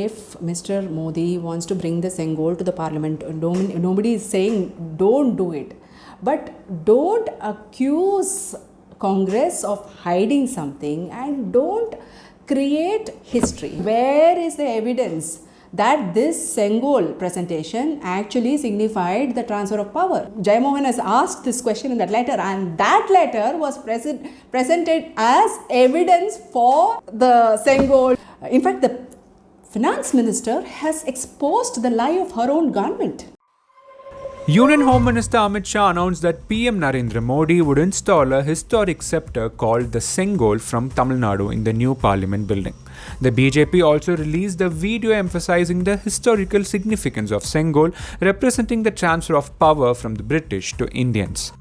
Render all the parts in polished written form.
if Mr. Modi wants to bring the Sengol to the parliament, nobody is saying don't do it. But don't accuse Congress of hiding something and don't create history. Where is the evidence that this Sengol presentation actually signified the transfer of power? Jayamohan has asked this question in that letter, and that letter was presented as evidence for the Sengol. In fact, the finance minister has exposed the lie of her own government. Union Home Minister Amit Shah announced that PM Narendra Modi would install a historic scepter called the Sengol from Tamil Nadu in the new parliament building. The BJP also released a video emphasizing the historical significance of Sengol, representing the transfer of power from the British to Indians.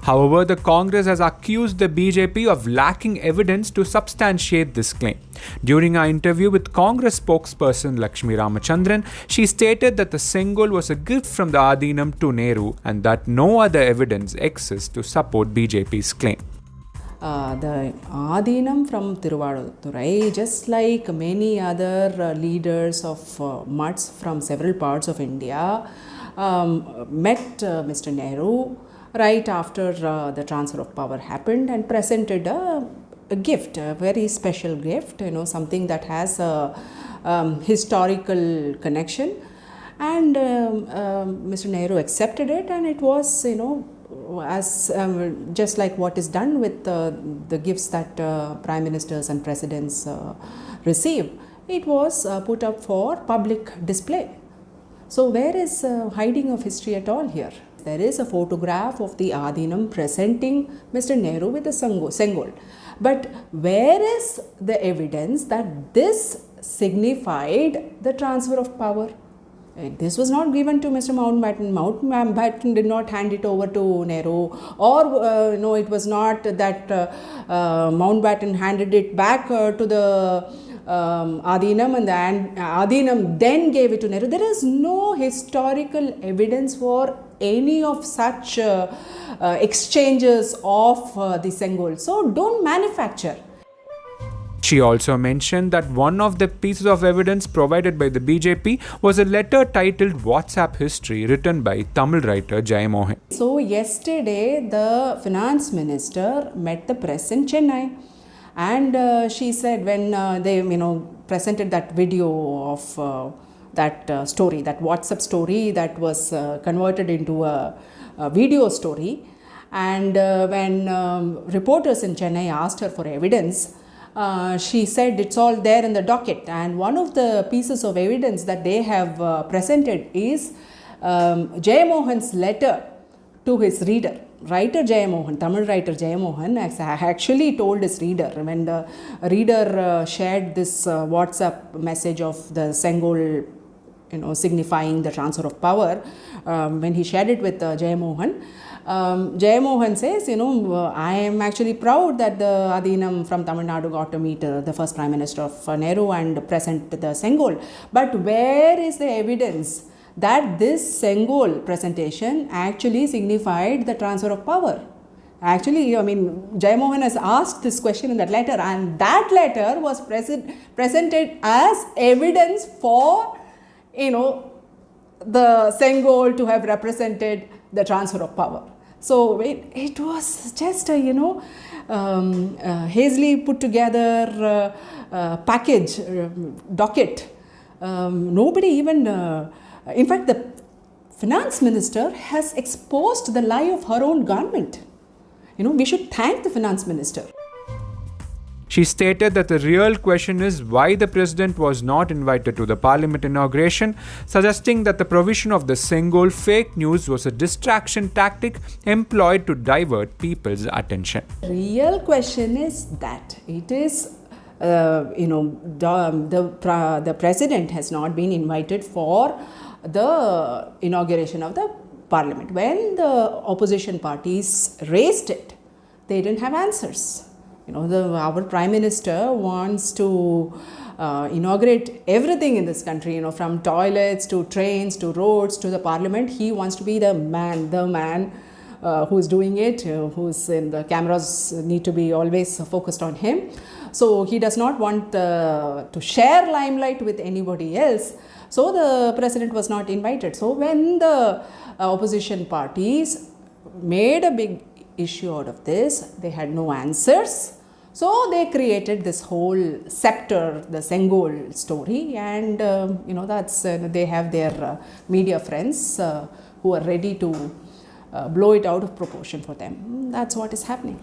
However, the Congress has accused the BJP of lacking evidence to substantiate this claim. During our interview with Congress spokesperson Lakshmi Ramachandran, she stated that the Sengol was a gift from the Adinam to Nehru and that no other evidence exists to support BJP's claim. The Adinam from Tiruvadurai, just like many other leaders of mutts from several parts of India, met Mr. Nehru right after the transfer of power happened and presented a gift, a very special gift, something that has a historical connection. And Mr. Nehru accepted it, and it was, as just like what is done with the gifts that prime ministers and presidents receive, it was put up for public display. So where is hiding of history at all here? There is a photograph of the Adinam presenting Mr. Nehru with the Sengol. But where is the evidence that this signified the transfer of power? This was not given to Mr. Mountbatten. Mountbatten did not hand it over to Nehru, or it was not that Mountbatten handed it back to the Adinam, and the Adinam then gave it to Nehru. There is no historical evidence for any of such exchanges of the Sengol. So don't manufacture. She also mentioned that one of the pieces of evidence provided by the BJP was a letter titled WhatsApp History written by Tamil writer Jayamohan. So yesterday the finance minister met the press in Chennai, and she said when they presented that video of that story, that WhatsApp story that was converted into a video story, and when reporters in Chennai asked her for evidence, she said it's all there in the docket. And one of the pieces of evidence that they have presented is Jayamohan's letter to his reader. Writer Jayamohan, Tamil writer Jayamohan, actually told his reader, when the reader shared this WhatsApp message of the Sengol, signifying the transfer of power, when he shared it with Jayamohan, Jayamohan says, I am actually proud that the Adinam from Tamil Nadu got to meet the first Prime Minister of Nehru and present the Sengol. But where is the evidence that this Sengol presentation actually signified the transfer of power? Actually, Jayamohan has asked this question in that letter, and that letter was presented as evidence for, the Sengol to have represented the transfer of power. So it was just a hazily put together package, docket. Nobody even, in fact, the finance minister has exposed the lie of her own government. We should thank the finance minister. She stated that the real question is why the president was not invited to the parliament inauguration, suggesting that the provision of the Sengol fake news was a distraction tactic employed to divert people's attention. The real question is that it is, the president has not been invited for the inauguration of the parliament. When the opposition parties raised it, they didn't have answers. Our Prime Minister wants to inaugurate everything in this country, from toilets to trains to roads to the parliament. He wants to be the man who's doing it, who's in the cameras need to be always focused on him. So he does not want to share limelight with anybody else. So the president was not invited. So when the opposition parties made a big issue out of this, they had no answers. So they created this whole scepter, the Sengol story, and that's they have their media friends who are ready to blow it out of proportion for them. That's what is happening.